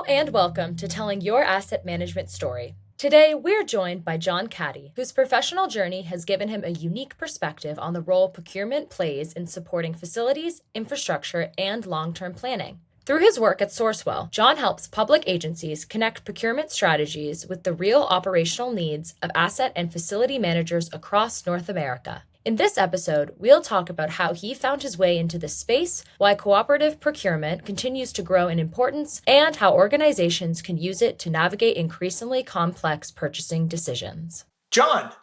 Hello and welcome to Telling Your Asset Management Story. Today, we're joined by John Caddy, whose professional journey has given him a unique perspective on the role procurement plays in supporting facilities, infrastructure, and long-term planning. Through his work at Sourcewell, John helps public agencies connect procurement strategies with the real operational needs of asset and facility managers across North America. In this episode, we'll talk about how he found his way into this space, why cooperative procurement continues to grow in importance, and how organizations can use it to navigate increasingly complex purchasing decisions. John,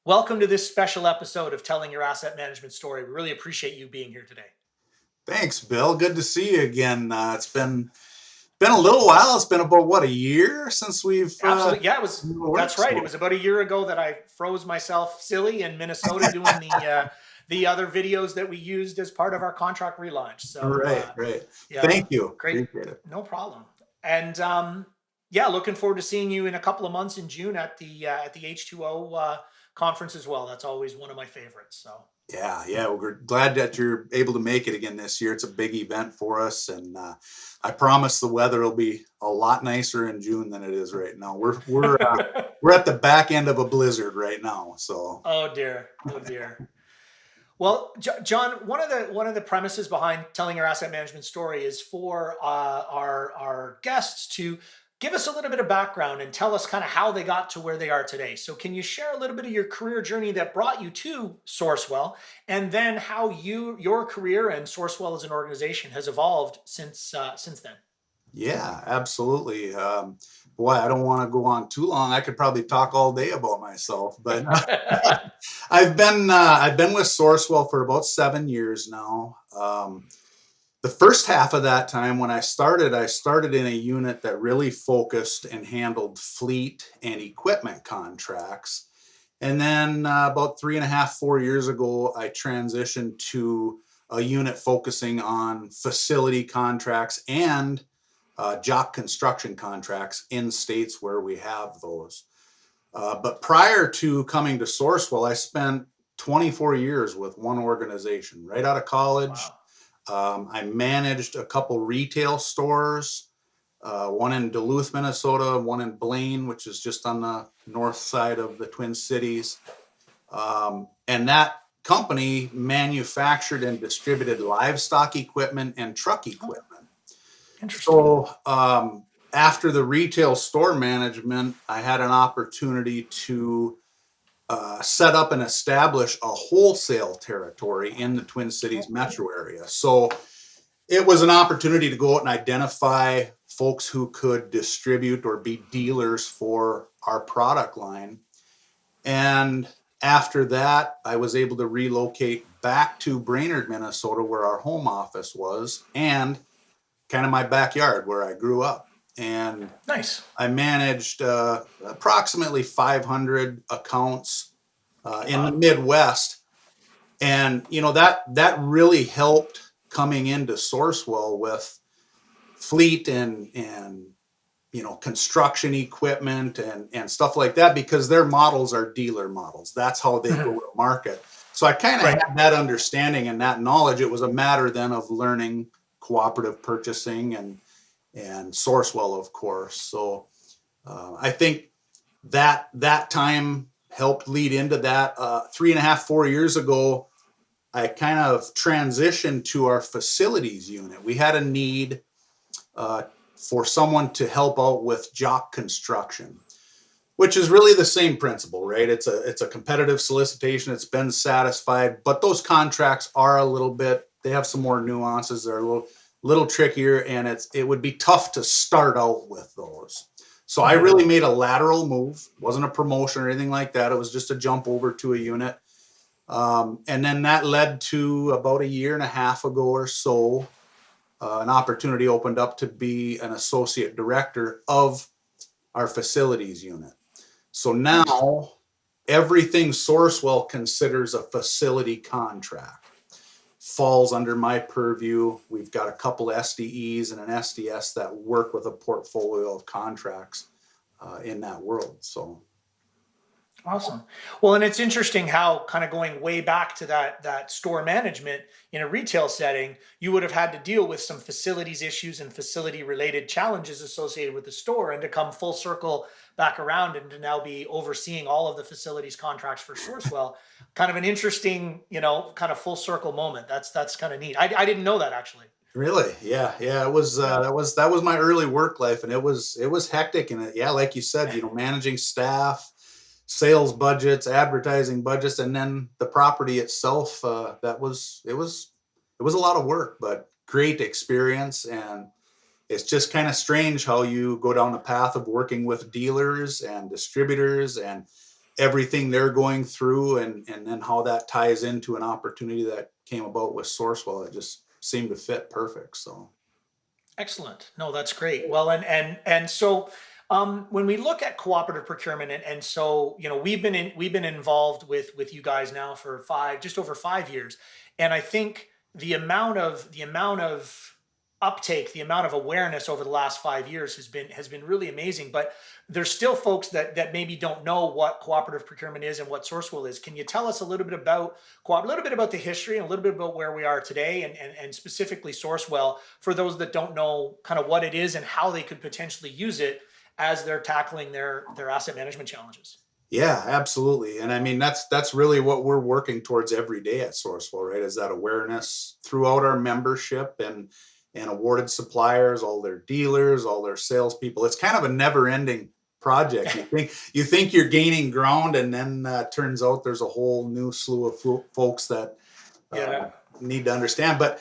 welcome to this special episode of Telling Your Asset Management Story. We really appreciate you being here today. Thanks, Bill. Good to see you again. It's been a little while. It's been about a year since we've absolutely. Yeah, that's right. It was about a year ago that I froze myself silly in Minnesota doing the other videos that we used as part of our contract relaunch. So right. Yeah, thank you. Great. Appreciate it. No problem. And looking forward to seeing you in a couple of months in June at the H2O conference as well. That's always one of my favorites. So. Yeah. We're glad that you're able to make it again this year. It's a big event for us, and I promise the weather will be a lot nicer in June than it is right now. We're at the back end of a blizzard right now. So. Oh dear. Well, John, one of the premises behind Telling Your Asset Management Story is for our guests to give us a little bit of background and tell us kind of how they got to where they are today. So can you share a little bit of your career journey that brought you to Sourcewell, and then how your career and Sourcewell as an organization has evolved since then? Yeah, absolutely. Boy, I don't want to go on too long. I could probably talk all day about myself, but I've been with Sourcewell for about 7 years now. The first half of that time when I started in a unit that really focused and handled fleet and equipment contracts. And then about 3.5-4 years ago, I transitioned to a unit focusing on facility contracts and job construction contracts in states where we have those. But prior to coming to Sourcewell, I spent 24 years with one organization right out of college. Wow. I managed a couple retail stores, one in Duluth, Minnesota, one in Blaine, which is just on the north side of the Twin Cities. And that company manufactured and distributed livestock equipment and truck equipment. Interesting. So after the retail store management, I had an opportunity to set up and establish a wholesale territory in the Twin Cities metro area. So it was an opportunity to go out and identify folks who could distribute or be dealers for our product line. And after that, I was able to relocate back to Brainerd, Minnesota, where our home office was, and kind of my backyard where I grew up. And nice. I managed approximately 500 accounts in the Midwest. And, that really helped coming into Sourcewell with fleet and construction equipment and stuff like that, because their models are dealer models. That's how they go to market. So I kind of had that understanding and that knowledge. It was a matter then of learning cooperative purchasing and Sourcewell, of course. So I think that time helped lead into that. 3.5-4 years ago, I kind of transitioned to our facilities unit. We had a need for someone to help out with job construction, which is really the same principle, right? It's a competitive solicitation. It's been satisfied, but those contracts are they have some more nuances. They're a little trickier, and it would be tough to start out with those. So I really made a lateral move. It wasn't a promotion or anything like that. It was just a jump over to a unit. And then that led to about 1.5 years ago or so, an opportunity opened up to be an associate director of our facilities unit. So now everything Sourcewell considers a facility contract falls under my purview. We've got a couple SDEs and an SDS that work with a portfolio of contracts in that world. So Awesome. Well, and it's interesting how, kind of going way back to that store management in a retail setting, you would have had to deal with some facilities issues and facility related challenges associated with the store, and to come full circle back around and to now be overseeing all of the facilities contracts for Sourcewell. Kind of an interesting, kind of full circle moment. That's kind of neat. I didn't know that, actually. Really? Yeah, yeah. It was that was my early work life, and it was hectic. And yeah, like you said, managing staff, sales budgets, advertising budgets, and then the property itself. It was a lot of work, but great experience. And it's just kind of strange how you go down the path of working with dealers and distributors and everything they're going through, and then how that ties into an opportunity that came about with Sourcewell. It just seemed to fit perfect. So Excellent. No, that's great. Well, and so when we look at cooperative procurement, and so we've been involved with you guys now for just over 5 years, and I think the amount of uptake, the amount of awareness over the last 5 years has been really amazing. But there's still folks that maybe don't know what cooperative procurement is and what Sourcewell is. Can you tell us a little bit about a little bit about the history and a little bit about where we are today, and specifically Sourcewell, for those that don't know kind of what it is and how they could potentially use it as they're tackling their asset management challenges? yeah, absolutely. And I mean, that's really what we're working towards every day at Sourcewell, right? Is that awareness throughout our membership and awarded suppliers, all their dealers, all their salespeople. It's kind of a never-ending project. You think you're gaining ground, and then turns out there's a whole new slew of folks that uh, Yeah. need to understand. But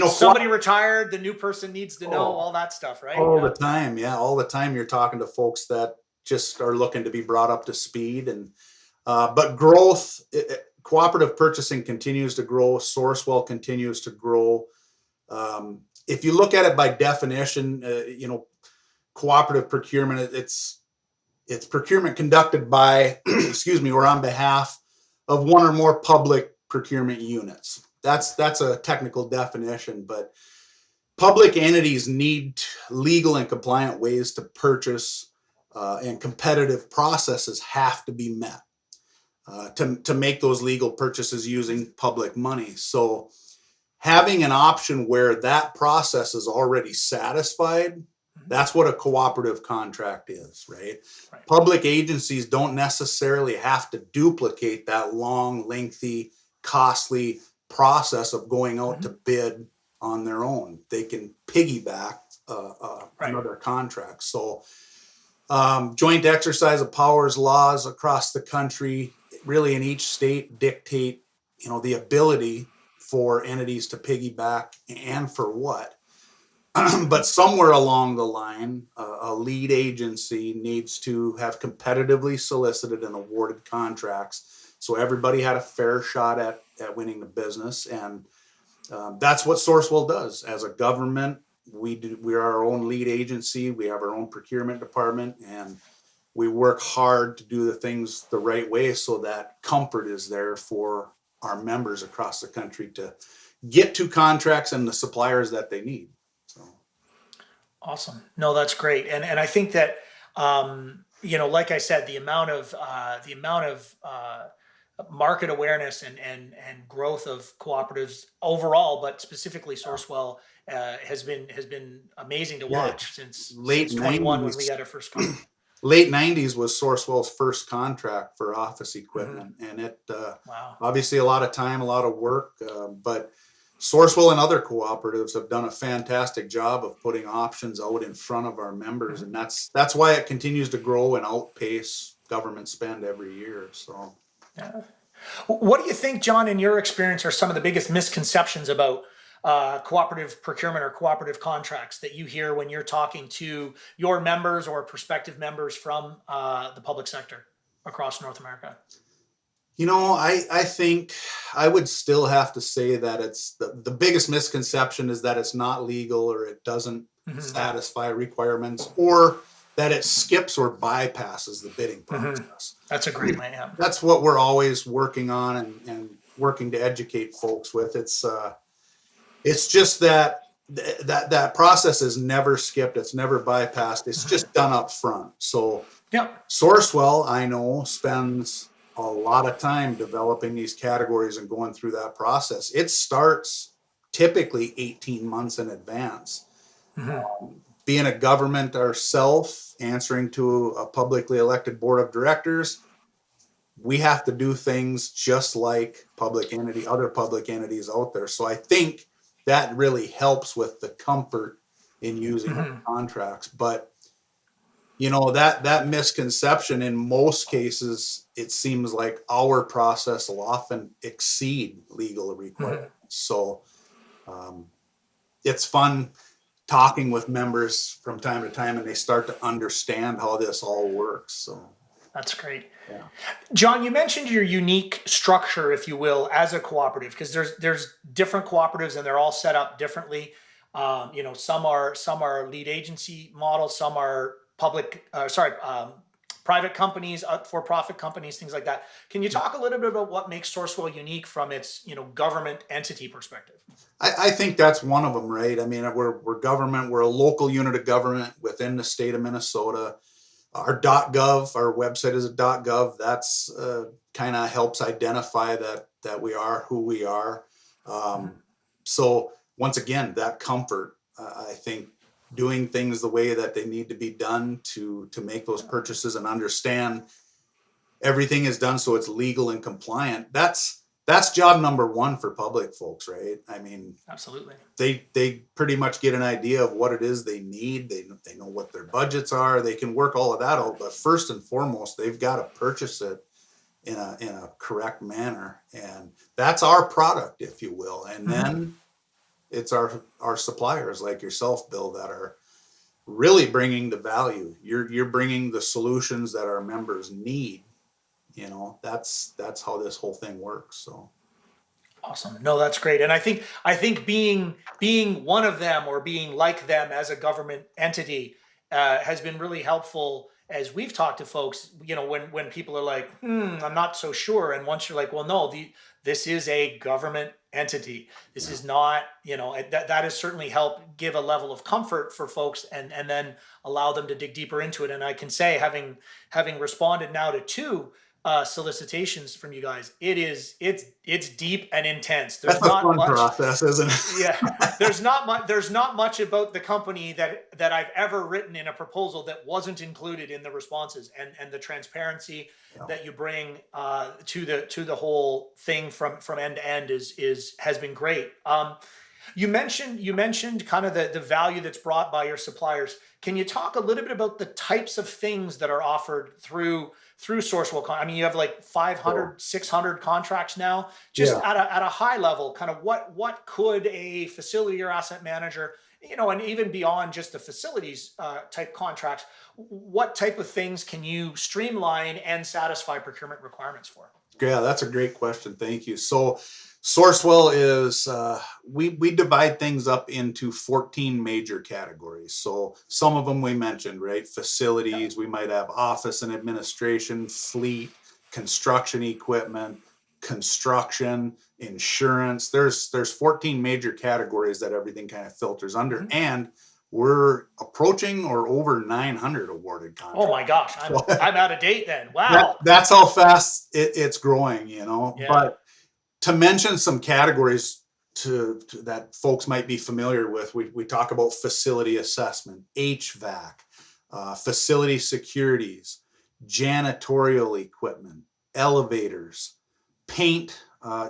Somebody retired, the new person needs to know oh, all that stuff, right? all the Yeah. time, yeah, all the time you're talking to folks that just are looking to be brought up to speed. And but growth, cooperative purchasing continues to grow. Sourcewell continues to grow. If you look at it by definition, cooperative procurement, it's procurement conducted by, excuse me, or on behalf of one or more public procurement units. That's a technical definition, but public entities need legal and compliant ways to purchase, and competitive processes have to be met to make those legal purchases using public money. So having an option where that process is already satisfied, that's what a cooperative contract is, right? Right. Public agencies don't necessarily have to duplicate that long, lengthy, costly process of going out to bid on their own. They can piggyback Right. another contract. So joint exercise of powers laws across the country, really in each state, dictate the ability for entities to piggyback, and for what. But somewhere along the line, a lead agency needs to have competitively solicited and awarded contracts, so everybody had a fair shot at winning the business. And that's what Sourcewell does. As a government, we are our own lead agency. We have our own procurement department, and we work hard to do the things the right way, so that comfort is there for our members across the country to get to contracts and the suppliers that they need. So Awesome. No, that's great. And I think that, like I said, the amount of market awareness and growth of cooperatives overall, but specifically Sourcewell, has been amazing to yeah, watch since late 21, when we 90s. had our first contract. Late 90s was Sourcewell's first contract for office Mhm. equipment, and it Wow. obviously a lot of time, a lot of work, but Sourcewell and other cooperatives have done a fantastic job of putting options out in front of our members, and that's why it continues to grow and outpace government spend every year. So Yeah. What do you think, John, in your experience, are some of the biggest misconceptions about cooperative procurement or cooperative contracts that you hear when you're talking to your members or prospective members from the public sector across North America? I think I would still have to say that it's the biggest misconception is that it's not legal, or it doesn't Hmm. satisfy requirements, or that it skips or bypasses the bidding Hmm. process. That's a great one. Yeah. That's what we're always working on, and working to educate folks with. It's just that that process is never skipped. It's never bypassed. It's just done up front. So Yep. Sourcewell, I know, spends a lot of time developing these categories and going through that process. It starts typically 18 months in advance. Being a government ourselves, answering to a publicly elected board of directors, we have to do things just like other public entities out there. So I think that really helps with the comfort in using contracts. But that misconception, in most cases, it seems like our process will often exceed legal requirements. So it's fun talking with members from time to time, and they start to understand how this all works. So that's great. Yeah. John, you mentioned your unique structure, if you will, as a cooperative, because there's different cooperatives and they're all set up differently. Some are lead agency models, some are private companies, for-profit companies, things like that. Can you talk a little bit about what makes Sourcewell unique from its government entity perspective? I think that's one of them, right? I mean, we're government, we're a local unit of government within the state of Minnesota. Our .gov, our website is a .gov. That's kind of helps identify that we are who we are. So once again, that comfort, I think doing things the way that they need to be done to make those purchases and understand everything is done so it's legal and compliant. That's job number one for public folks, right? I mean, absolutely. They pretty much get an idea of what it is they need. They know what their budgets are. They can work all of that out. But first and foremost, they've got to purchase it in a correct manner. And that's our product, if you will. And then it's our suppliers like yourself, Bill, that are really bringing the value. You're bringing the solutions that our members need. That's how this whole thing works. So awesome. No, that's great. And I think being one of them or being like them as a government entity has been really helpful as we've talked to folks, when people are like, I'm not so sure. And once you're like, well, no, this is a government entity. This is not, that has certainly helped give a level of comfort for folks and then allow them to dig deeper into it. And I can say, having responded now to two solicitations from you guys, it's deep and intense. That's not a fun process, isn't it? Yeah, there's not much about the company that I've ever written in a proposal that wasn't included in the responses, and the transparency that you bring to the whole thing from end to end has been great. You mentioned kind of the value that's brought by your suppliers. Can you talk a little bit about the types of things that are offered through Sourcewell? I mean, you have like 500, 600 contracts now. Just at a high level, kind of what could a facility or asset manager, and even beyond just the facilities type contracts, what type of things can you streamline and satisfy procurement requirements for? Yeah, that's a great question. Thank you. So Sourcewell is, we divide things up into 14 major categories. So some of them we mentioned, right? Facilities, we might have office and administration, fleet, construction equipment, construction, insurance. There's 14 major categories that everything kind of filters under. And we're approaching or over 900 awarded contracts. Oh my gosh, I'm out of date then. Wow. That's how fast it's growing, Yeah. But to mention some categories to that folks might be familiar with, we talk about facility assessment, HVAC, facility securities, janitorial equipment, elevators, paint,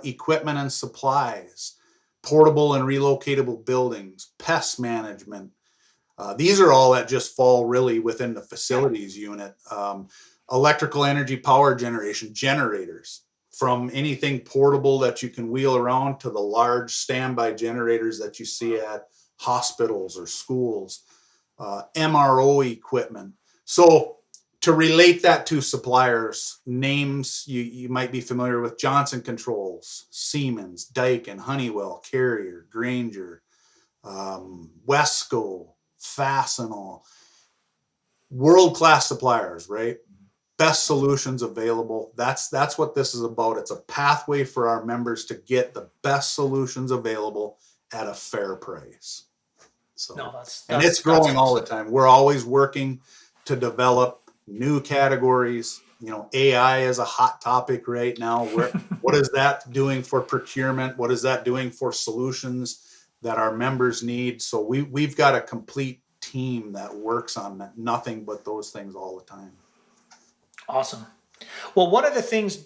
equipment and supplies, portable and relocatable buildings, pest management. These are all that just fall really within the facilities unit. Electrical energy power generation, generators, from anything portable that you can wheel around to the large standby generators that you see at hospitals or schools, MRO equipment. So to relate that to suppliers, names you might be familiar with: Johnson Controls, Siemens, Daikin, Honeywell, Carrier, Grainger, Wesco, Fastenal. World-class suppliers, right? Best solutions available. That's what this is about. It's a pathway for our members to get the best solutions available at a fair price. So, and it's growing all the time. We're always working to develop new categories. AI is a hot topic right now. What is that doing for procurement? What is that doing for solutions that our members need? So we've got a complete team that works on nothing but those things all the time. Awesome. Well, one of the things,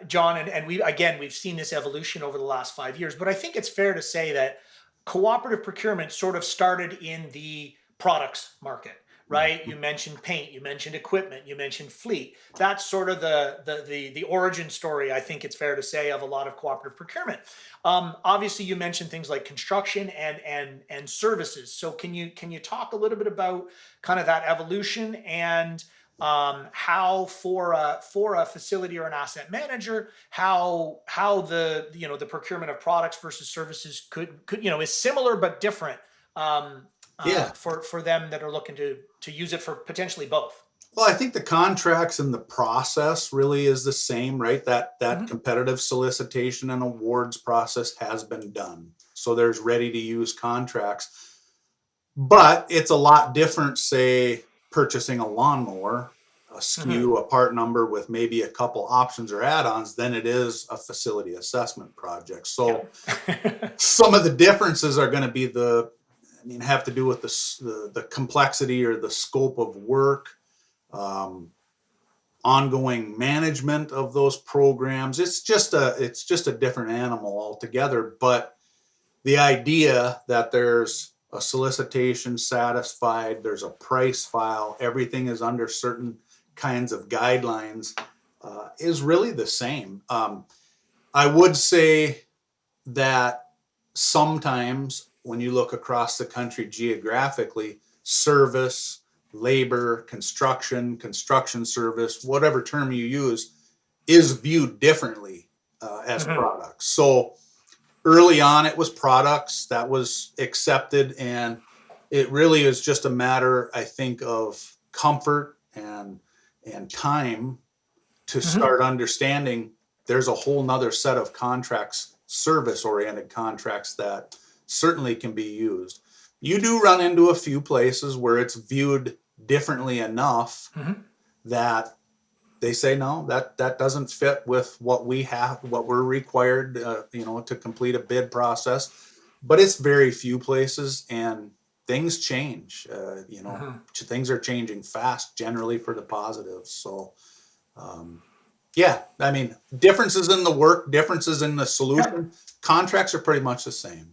John, and we've seen this evolution over the last 5 years, but I think it's fair to say that cooperative procurement sort of started in the products market, right? You mentioned paint, you mentioned equipment, you mentioned fleet. That's sort of the origin story, I think it's fair to say, of a lot of cooperative procurement. Obviously, you mentioned things like construction and services. So can you talk a little bit about kind of that evolution and how for a facility or an asset manager, how the procurement of products versus services could is similar but different for them that are looking to use it for potentially both? Well, I think the contracts and the process really is the same, right? That competitive solicitation and awards process has been done. So there's ready to use contracts. But it's a lot different, say, purchasing a lawnmower, a SKU, a part number with maybe a couple options or add-ons than it is a facility assessment project. So some of the differences are going to be have to do with the complexity or the scope of work, ongoing management of those programs. It's just a different animal altogether. But the idea that there's a solicitation satisfied, there's a price file, everything is under certain kinds of guidelines, is really the same. I would say that sometimes when you look across the country geographically, service, labor, construction service, whatever term you use, is viewed differently as products. So early on, it was products that was accepted, and it really is just a matter, I think, of comfort and time to start understanding there's a whole nother set of contracts, service-oriented contracts, that certainly can be used. You do run into a few places where it's viewed differently enough that they say, no, that doesn't fit with what we have, what we're required, to complete a bid process. But it's very few places, and things change. Things are changing fast, generally for the positive. So, differences in the work, differences in the solution. Contracts are pretty much the same.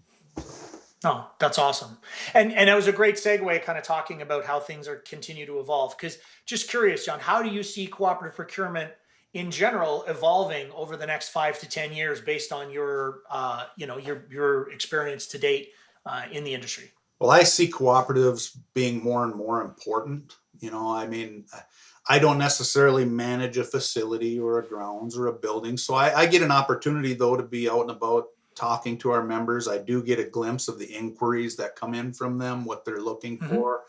Oh, that's awesome. And it was a great segue kind of talking about how things continue to evolve. Because just curious, John, how do you see cooperative procurement in general evolving over the next 5 to 10 years based on your experience to date in the industry? Well, I see cooperatives being more and more important. I don't necessarily manage a facility or a grounds or a building. So I get an opportunity, though, to be out and about talking to our members. I do get a glimpse of the inquiries that come in from them, what they're looking for.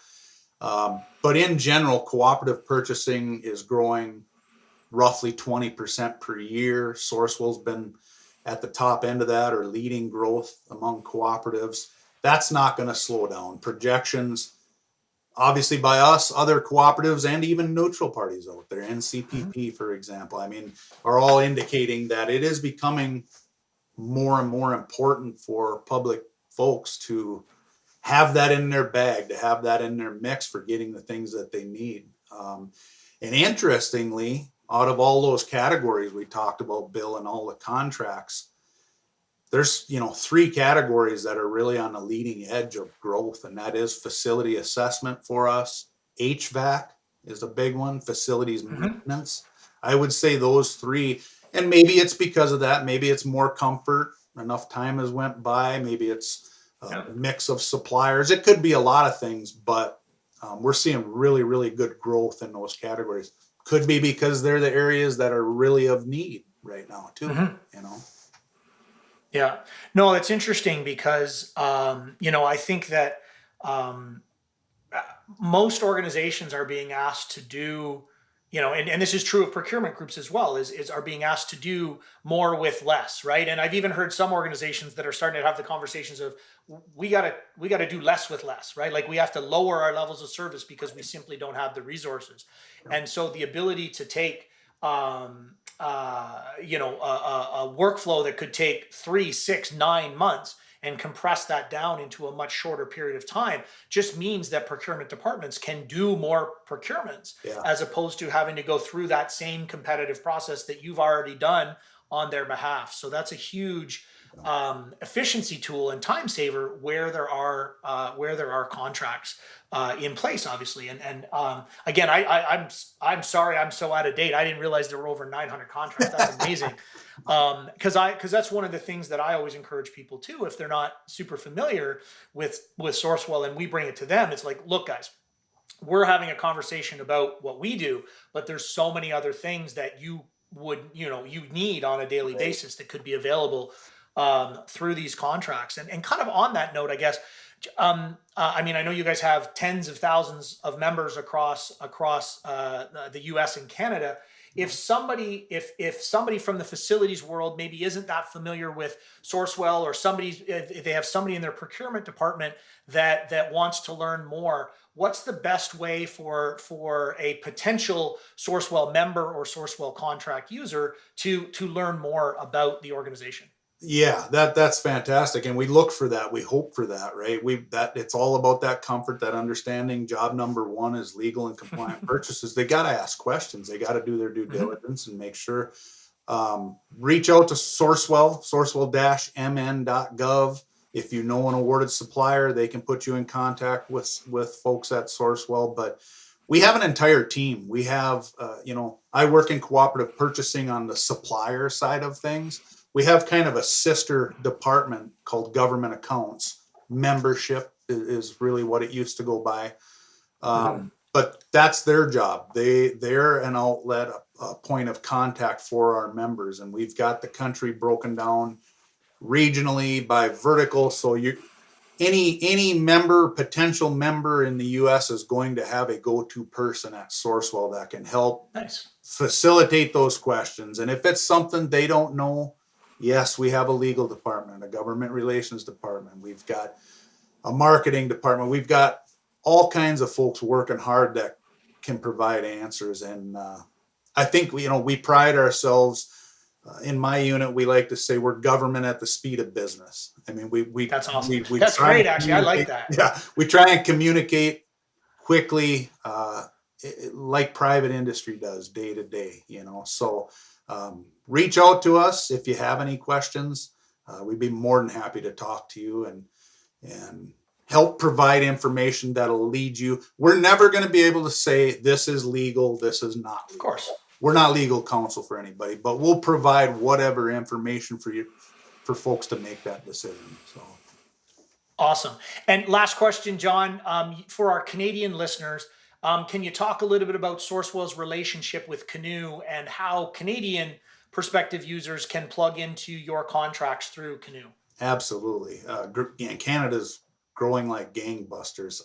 But in general, cooperative purchasing is growing roughly 20% per year. Sourcewell's been at the top end of that, or leading growth among cooperatives. That's not going to slow down. Projections, obviously by us, other cooperatives, and even neutral parties out there, NCPP, for example, are all indicating that it is becoming more and more important for public folks to have that in their bag, to have that in their mix for getting the things that they need. And interestingly, out of all those categories we talked about, Bill, and all the contracts, there's 3 categories that are really on the leading edge of growth, and that is facility assessment for us. HVAC is a big one, facilities maintenance. I would say those 3, and maybe it's because of that. Maybe it's more comfort. Enough time has went by. Maybe it's a mix of suppliers. It could be a lot of things, but we're seeing really, really good growth in those categories. Could be because they're the areas that are really of need right now too. Yeah, no, it's interesting because, I think that most organizations are being asked to do, and this is true of procurement groups as well, are being asked to do more with less, right? And I've even heard some organizations that are starting to have the conversations of we gotta do less with less, right? Like we have to lower our levels of service because we simply don't have the resources. And so the ability to take a workflow that could take 3, 6, 9 months and compress that down into a much shorter period of time just means that procurement departments can do more procurements as opposed to having to go through that same competitive process that you've already done on their behalf. So that's a huge efficiency tool and time saver where there are contracts in place, obviously. And again, I'm sorry I'm so out of date. I didn't realize there were over 900 contracts. That's amazing. Because that's one of the things that I always encourage people to, if they're not super familiar with Sourcewell and we bring it to them, it's like, look, guys, we're having a conversation about what we do, but there's so many other things that you need on a daily basis that could be available through these contracts. And kind of on that note, I guess, I know you guys have tens of thousands of members across the US and Canada. If somebody from the facilities world maybe isn't that familiar with Sourcewell, or if they have somebody in their procurement department that wants to learn more, what's the best way for a potential Sourcewell member or Sourcewell contract user to learn more about the organization? Yeah, that's fantastic, and we look for that. We hope for that, right? It's all about that comfort, that understanding. Job number one is legal and compliant purchases. They got to ask questions. They got to do their due diligence and make sure. Reach out to Sourcewell, sourcewell-mn.gov. If you know an awarded supplier, they can put you in contact with folks at Sourcewell. But we have an entire team. We have, I work in cooperative purchasing on the supplier side of things. We have kind of a sister department called government accounts. Membership is really what it used to go by. But that's their job. They're an outlet, a point of contact for our members. And we've got the country broken down regionally by vertical. So any potential member in the US is going to have a go-to person at Sourcewell that can help facilitate those questions. And if it's something they don't know, yes, we have a legal department, a government relations department. We've got a marketing department. We've got all kinds of folks working hard that can provide answers. And I think we pride ourselves. In my unit, we like to say we're government at the speed of business. I mean, that's awesome. That's great, actually. I like that. Yeah, we try and communicate quickly, like private industry does day to day. So. Reach out to us if you have any questions. We'd be more than happy to talk to you and help provide information that'll lead you. We're never going to be able to say this is legal, this is not legal. Of course. We're not legal counsel for anybody, but we'll provide whatever information for folks to make that decision. So awesome. And last question, John, for our Canadian listeners, can you talk a little bit about Sourcewell's relationship with Canoe and how Canadian prospective users can plug into your contracts through Canoe? Absolutely. Canada's growing like gangbusters.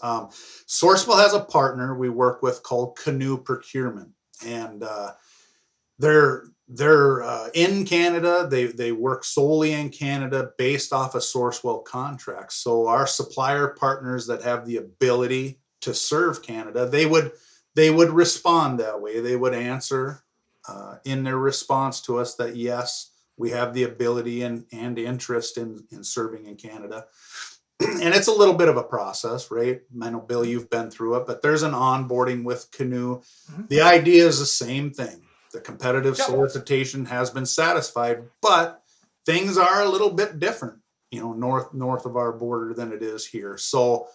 Sourcewell has a partner we work with called Canoe Procurement, and they're in Canada. They work solely in Canada based off of Sourcewell contracts. So our supplier partners that have the ability to serve Canada, they would respond that way. They would answer in their response to us that yes, we have the ability and interest in serving in Canada. And it's a little bit of a process, right? I know, Bill, you've been through it, but there's an onboarding with Canoe. The idea is the same thing. The competitive solicitation has been satisfied, but things are a little bit different, north of our border than it is here. So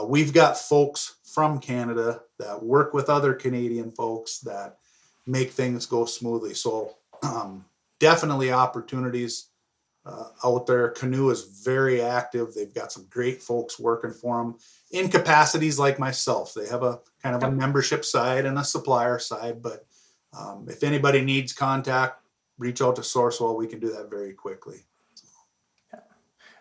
we've got folks from Canada that work with other Canadian folks that make things go smoothly. So definitely opportunities out there. Canoe is very active. They've got some great folks working for them in capacities like myself. They have a kind of a membership side and a supplier side, but if anybody needs contact, reach out to Sourcewell. We can do that very quickly. Yeah,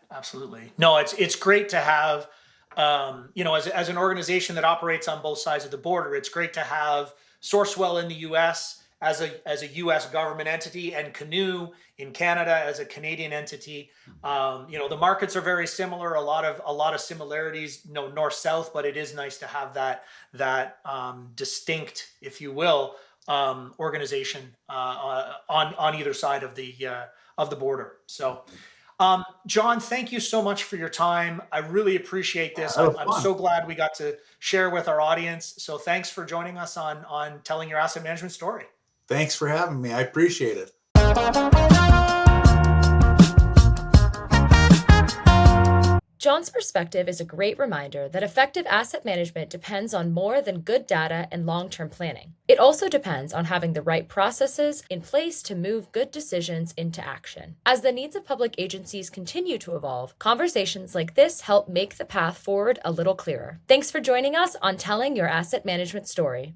absolutely. No, it's great to have, as an organization that operates on both sides of the border, it's great to have Sourcewell in the US as a US government entity, and Canoe in Canada as a Canadian entity. The markets are very similar, a lot of similarities, north south, but it is nice to have that distinct, if you will, organization on either side of the border. So John, thank you so much for your time. I really appreciate this. I'm so glad we got to share with our audience. So thanks for joining us on telling your asset management story. Thanks for having me. I appreciate it. John's perspective is a great reminder that effective asset management depends on more than good data and long-term planning. It also depends on having the right processes in place to move good decisions into action. As the needs of public agencies continue to evolve, conversations like this help make the path forward a little clearer. Thanks for joining us on Telling Your Asset Management Story.